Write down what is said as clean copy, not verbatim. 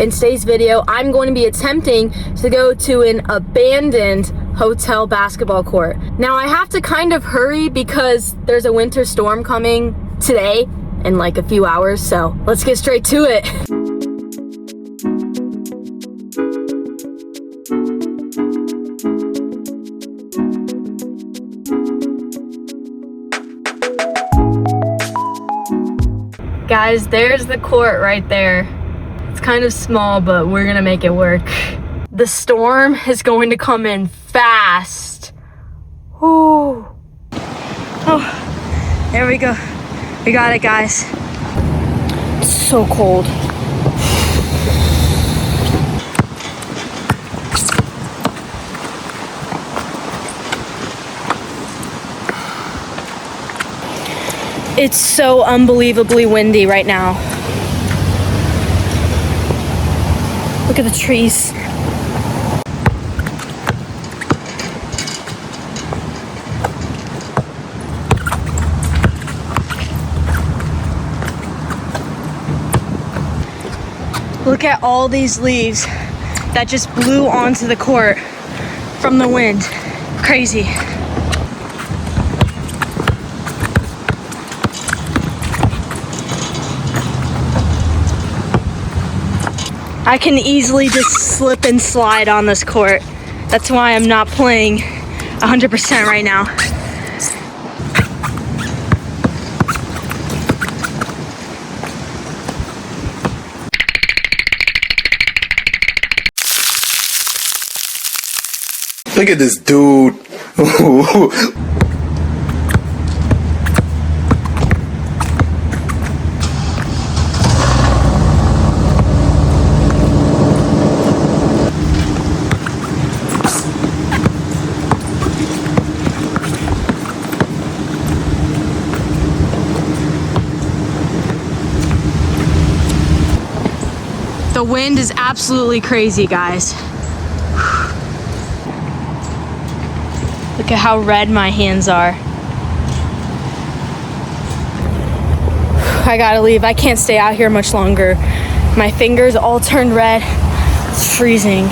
In today's video, I'm going to be attempting to go to an abandoned hotel basketball court. Now I have to kind of hurry because there's a winter storm coming today in like a few hours, so let's get straight to it. Guys, there's the court right there. It's kind of small, but we're gonna make it work. The storm is going to come in fast. Ooh. Oh, there we go. We got it, guys. It's so cold. It's so unbelievably windy right now. Look at the trees. Look at all these leaves that just blew onto the court from the wind. Crazy. I can easily just slip and slide on this court. That's why I'm not playing 100% right now. Look at this dude. The wind is absolutely crazy, guys. Look at how red my hands are. I gotta leave. I can't stay out here much longer. My fingers all turned red. It's freezing.